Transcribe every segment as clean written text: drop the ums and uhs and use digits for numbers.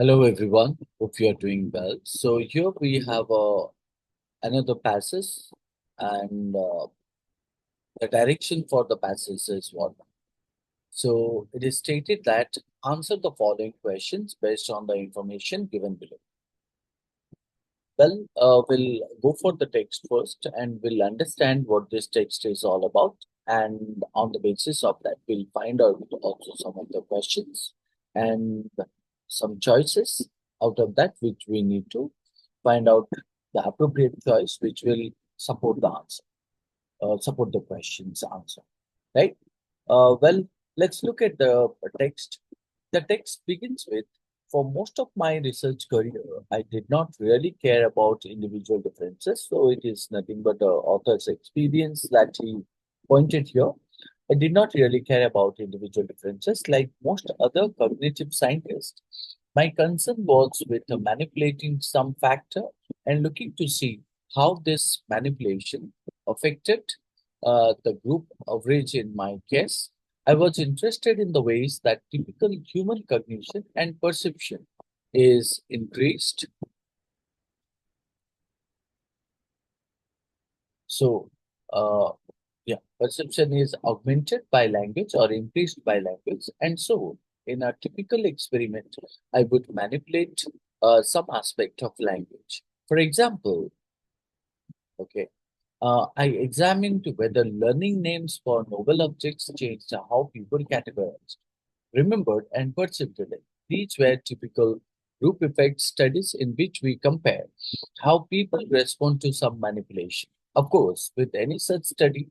Hello everyone, hope you are doing well. So here we have another passage and the direction for the passage is what? So it is stated that answer the following questions based on the information given below. We'll go for the text first and we'll understand what this text is all about. And on the basis of that, we'll find out also some of the questions and some choices out of that, which we need to find out the appropriate choice, which will support the answer, support the question's answer, right? Well, let's look at the text. The text begins with, for most of my research career, I did not really care about individual differences. So it is nothing but the author's experience that he pointed here. I did not really care about individual differences like most other cognitive scientists. My concern was with manipulating some factor and looking to see how this manipulation affected the group average in my case. I was interested in the ways that typical human cognition and perception is increased. So, uh, yeah, perception is augmented by language or increased by language. And so, in a typical experiment, I would manipulate some aspect of language. For example, okay, I examined whether learning names for novel objects changed how people categorized, remembered, and perceived them. These were typical group effect studies in which we compare how people respond to some manipulation. Of course, with any such study,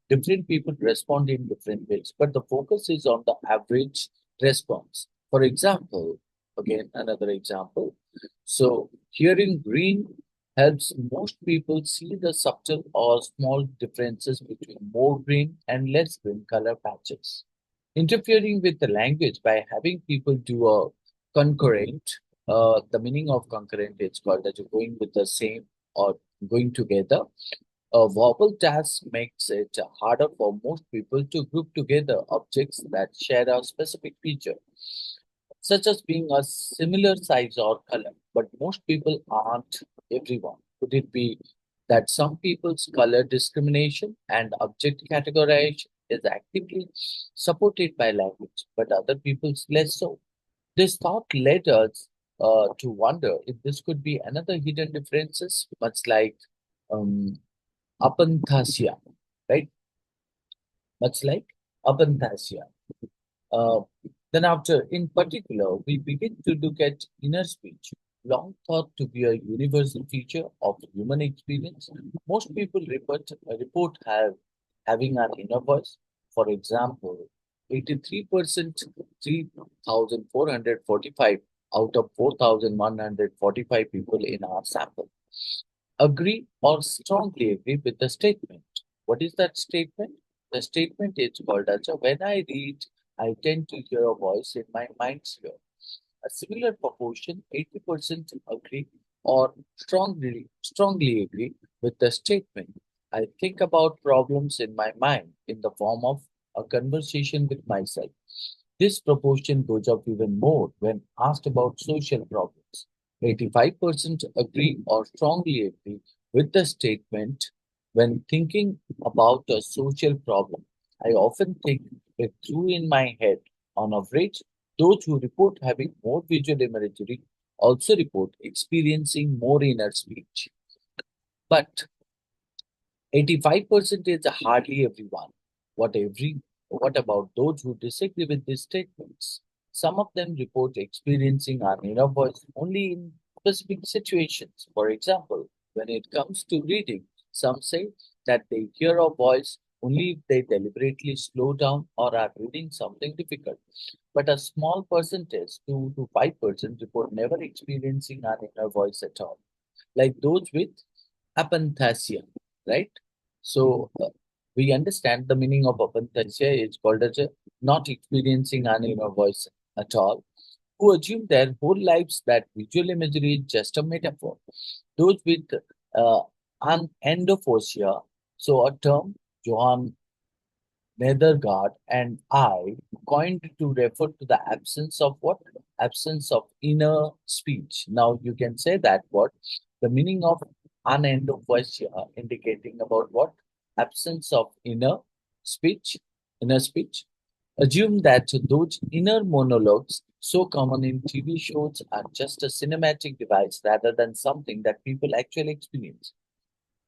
different people respond in different ways, but the focus is on the average response. For example, again, another example. So, hearing green helps most people see the subtle or small differences between more green and less green color patches. Interfering with the language by having people do a concurrent, the meaning of concurrent is called as going with the same or going together. A verbal task makes it harder for most people to group together objects that share a specific feature, such as being a similar size or color, but most people aren't everyone. Could it be that some people's color discrimination and object categorization is actively supported by language, but other people's less so? This thought led us to wonder if this could be another hidden differences, much like um, apanthasya, right? Much like apanthasya. Uh, then after, in particular, we begin to look at inner speech, long thought to be a universal feature of human experience. Most people report having an inner voice. For example, 83%, 3,445 out of 4,145 people in our sample agree or strongly agree with the statement. What is that statement? The statement is called as when I read, I tend to hear a voice in my mind's sphere. A similar proportion, 80% agree or strongly agree with the statement. I think about problems in my mind in the form of a conversation with myself. This proportion goes up even more when asked about social problems. 85% agree or strongly agree with the statement when thinking about a social problem. I often think it through in my head. On average, those who report having more visual imagery also report experiencing more inner speech. But 85% is hardly everyone. What about those who disagree with these statements? Some of them report experiencing an inner voice only in specific situations. For example, when it comes to reading, some say that they hear a voice only if they deliberately slow down or are reading something difficult. But a small percentage, 2 to 5%, report never experiencing an inner voice at all, like those with apanthasya, right? So we understand the meaning of apanthasya is called as a not experiencing an inner voice at all, who assume their whole lives that visual imagery is just a metaphor. Those with uh, an endophosia, so a term Johann Nethergaard and I coined to refer to the absence of what? absence of inner speech. Now you can say that what the meaning of anendophobia indicating about what absence of speech, inner speech. Assume that those inner monologues, so common in TV shows, are just a cinematic device rather than something that people actually experience.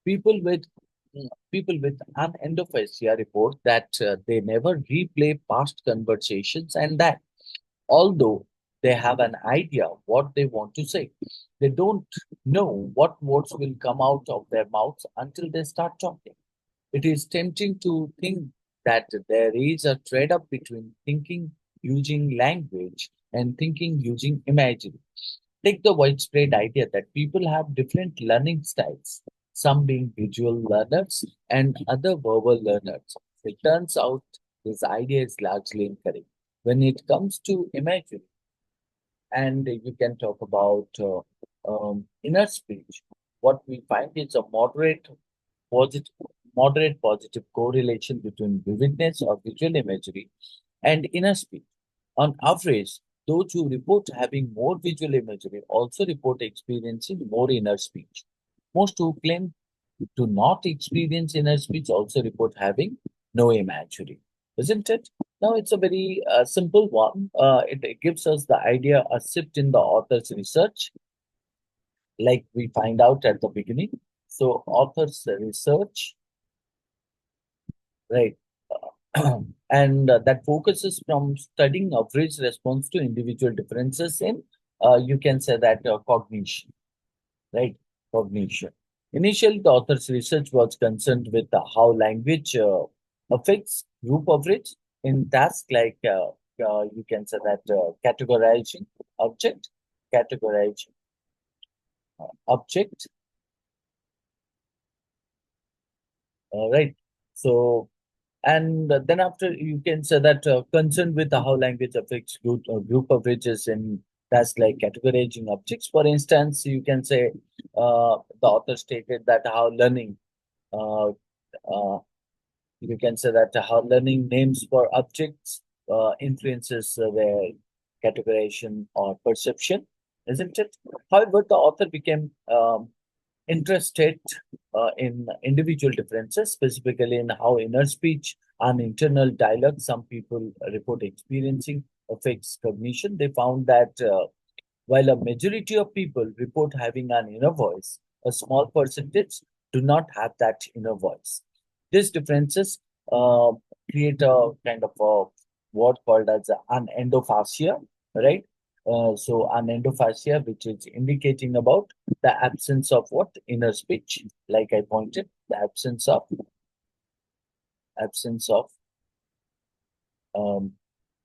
People with people with anendophobia report that they never replay past conversations and that although they have an idea what they want to say, they don't know what words will come out of their mouths until they start talking. It is tempting to think that there is a trade off between thinking using language and thinking using imagery. Take the widespread idea that people have different learning styles, some being visual learners and other verbal learners. It turns out this idea is largely incorrect. When it comes to imagery, and you can talk about inner speech, what we find is a positive, moderate positive correlation between vividness of visual imagery and inner speech. On average, those who report having more visual imagery also report experiencing more inner speech. Most who claim to not experience inner speech also report having no imagery, isn't it? Now, it's a very simple one. It gives us the idea, a shift in the author's research, like we find out at the beginning. So, author's research, right? And that focuses from studying average response to individual differences in, you can say that cognition, right? Cognition. Initially, the author's research was concerned with how language affects group average in tasks like you can say that categorizing object, categorizing object, right? So and then after you can say that concerned with how language affects group averages in tasks like categorizing objects. For instance, you can say the author stated that how learning, uh, uh, you can say that how learning names for objects influences their categorization or perception, isn't it? However, the author became interested in individual differences, specifically in how inner speech and internal dialogue some people report experiencing affects cognition. They found that while a majority of people report having an inner voice, a small percentage do not have that inner voice. These differences uh, create a kind of a word called as an endophasia, right? So an endophasia, which is indicating about the absence of what inner speech, like I pointed, the absence of um,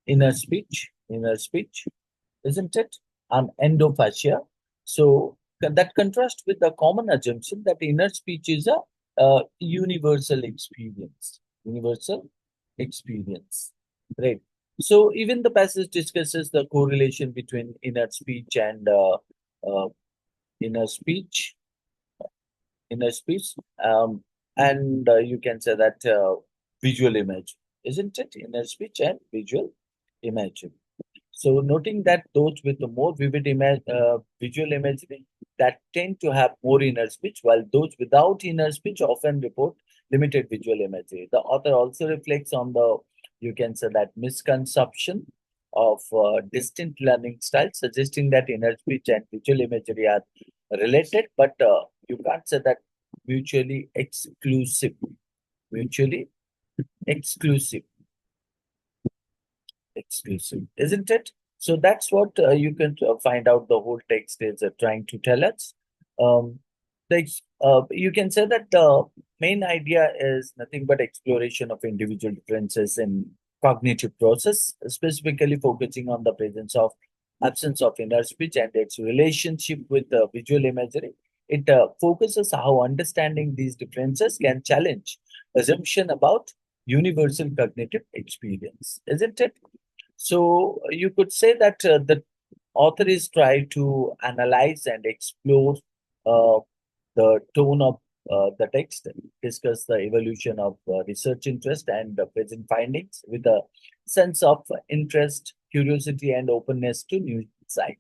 inner speech, isn't it? And endophasia. So that contrasts with the common assumption that inner speech is a universal experience. Universal experience, right? So even the passage discusses the correlation between uh, inner speech, inner speech, and you can say that visual image, isn't it? Inner speech and visual image. So noting that those with the more vivid visual imagery that tend to have more inner speech, while those without inner speech often report limited visual imagery. The author also reflects on the, you can say that misconception of distinct learning styles, suggesting that inner speech and visual imagery are related, but you can't say that mutually exclusive. Mutually exclusive isn't it? So that's what you can find out the whole text is trying to tell us. You can say that the main idea is nothing but exploration of individual differences in cognitive process, specifically focusing on the presence of absence of inner speech and its relationship with visual imagery. It focuses how understanding these differences can challenge assumption about universal cognitive experience, isn't it? So you could say that the author is trying to analyze and explore uh, the tone of the text, discuss the evolution of research interest and the present findings with a sense of interest, curiosity, and openness to new insight.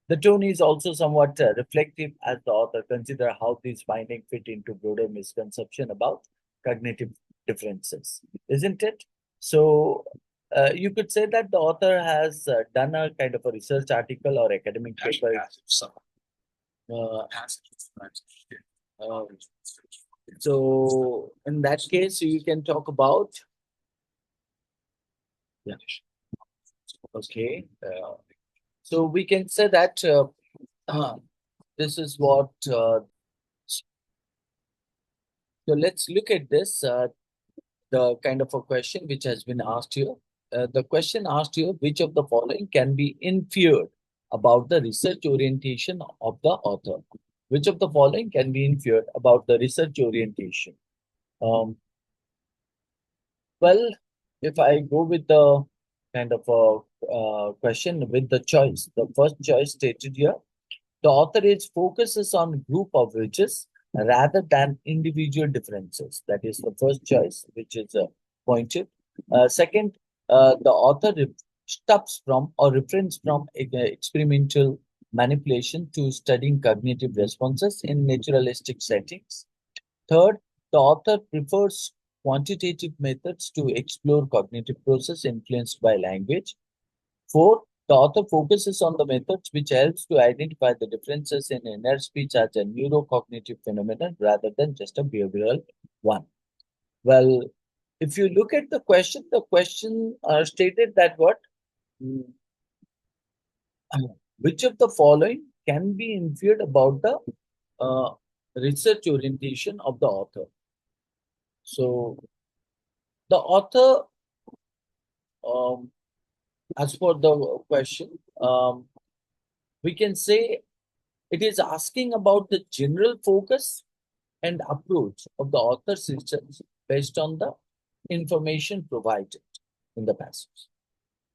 The tone is also somewhat reflective as the author consider how these findings fit into broader misconception about cognitive differences, isn't it? So you could say that the author has done a kind of a research article or academic paper. Uh, uh, so in that case, you can talk about. Yeah. Okay. So we can say that this is what. So let's look at this. The kind of a question which has been asked here. The question asked here, which of the following can be inferred about the research orientation of the author? Which of the following can be inferred about the research orientation? Um, well, if I go with the kind of a question with the choice, the first choice stated here, the author is focuses on group averages rather than individual differences. That is the first choice, which is pointed. Second, the author stops from or refrains from experimental manipulation to studying cognitive responses in naturalistic settings. Third, the author prefers quantitative methods to explore cognitive process influenced by language. Four, the author focuses on the methods which helps to identify the differences in inner speech as a neurocognitive phenomenon rather than just a behavioral one. Well, if you look at the question stated that what? Mm, which of the following can be inferred about the uh, research orientation of the author? So the author, um, as for the question, we can say it is asking about the general focus and approach of the author's research based on the information provided in the passage.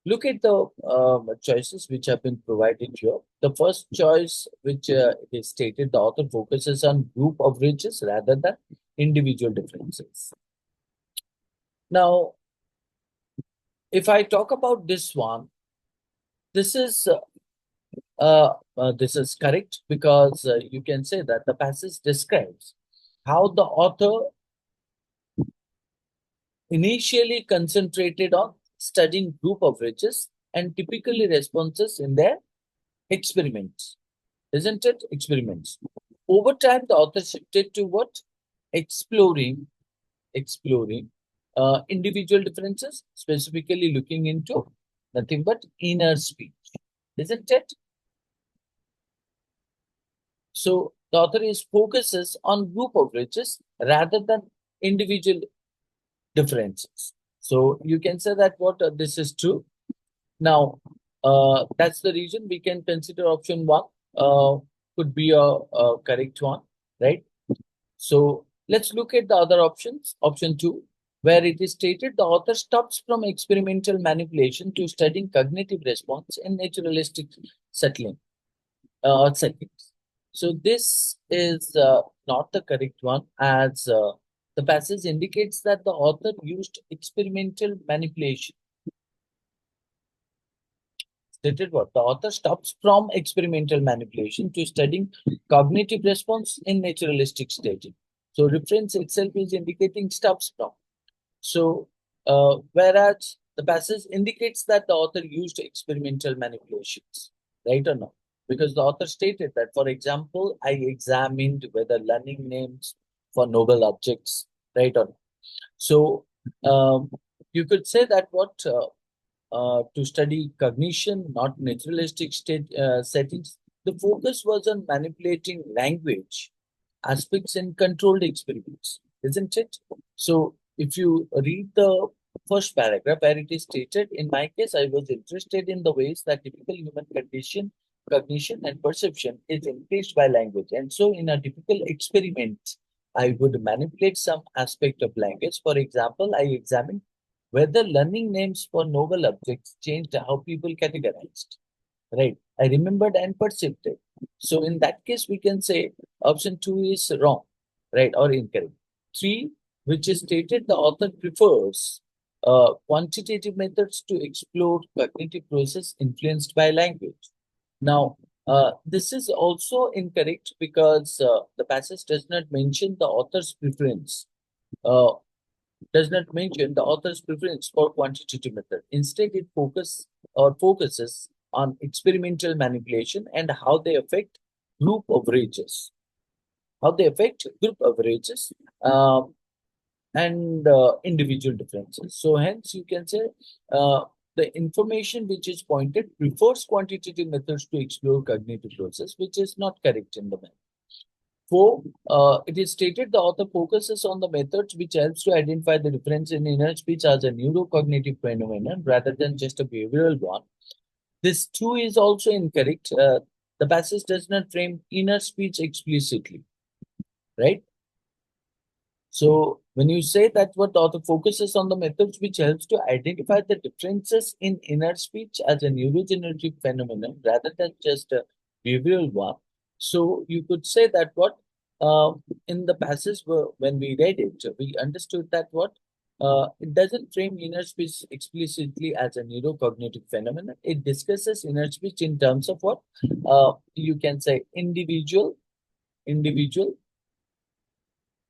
Look at the choices which have been provided here. The first choice, which is stated, the author focuses on group averages rather than individual differences. Now, if I talk about this one, this is this is correct because you can say that the passage describes how the author initially concentrated on studying group averages and typically responses in their experiments. Isn't it? Experiments. Over time, the author shifted to what? Exploring, exploring individual differences, specifically looking into nothing but inner speech. Isn't it? So the author is focuses on group averages rather than individual differences. So you can say that what this is true. Now, that's the reason we can consider option one could be a correct one, right? So let's look at the other options. Option two, where it is stated the author stops from experimental manipulation to studying cognitive response in naturalistic settling settings. So this is not the correct one, as the passage indicates that the author used experimental manipulation. Stated what? The author stops from experimental manipulation to studying cognitive response in naturalistic staging. So reference itself is indicating stops from. So whereas the passage indicates that the author used experimental manipulations, right or no? Because the author stated that, for example, I examined whether learning names for noble objects, right or no? So you could say that what to study cognition, not naturalistic settings. The focus was on manipulating language aspects in controlled experiments, isn't it? So, if you read the first paragraph where it is stated, in my case, I was interested in the ways that typical human condition, cognition, and perception is increased by language. And so, in a typical experiment, I would manipulate some aspect of language. For example, I examined whether learning names for novel objects changed how people categorized. Right. I remembered and perceived it. So in that case, we can say option two is wrong, right, or incorrect. Three, which is stated the author prefers quantitative methods to explore cognitive process influenced by language. Now, this is also incorrect because the passage does not mention the author's preference. Uh, does not mention the author's preference for quantitative method. Instead, it focuses on experimental manipulation and how they affect group averages. How they affect group averages. And individual differences. So hence you can say the information which is pointed prefers quantitative methods to explore cognitive process, which is not correct in the math. Four, it is stated the author focuses on the methods which helps to identify the difference in inner speech as a neurocognitive phenomenon rather than just a behavioral one. This too is also incorrect. The passage does not frame inner speech explicitly, right? So when you say that what the author focuses on the methods which helps to identify the differences in inner speech as a neurogenerative phenomenon rather than just a behavioral one. So you could say that what in the passage when we read it, we understood that what it doesn't frame inner speech explicitly as a neurocognitive phenomenon. It discusses inner speech in terms of what you can say individual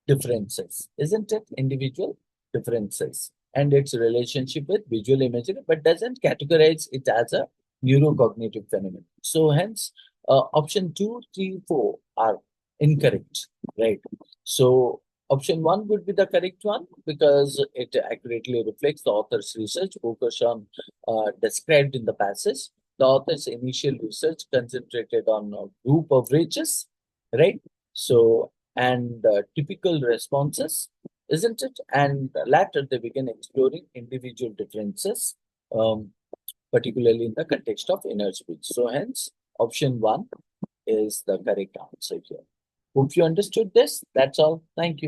differences, isn't it? Individual differences and its relationship with visual imagery, but doesn't categorize it as a neurocognitive phenomenon. So hence, option 2, 3, 4 are incorrect, right? So option 1 would be the correct one because it accurately reflects the author's research focus on described in the passage. The author's initial research concentrated on group averages, right? So and typical responses, isn't it? And later they begin exploring individual differences, particularly in the context of inner speech. So hence, option 1 is the correct answer here. Hope you understood this. That's all. Thank you.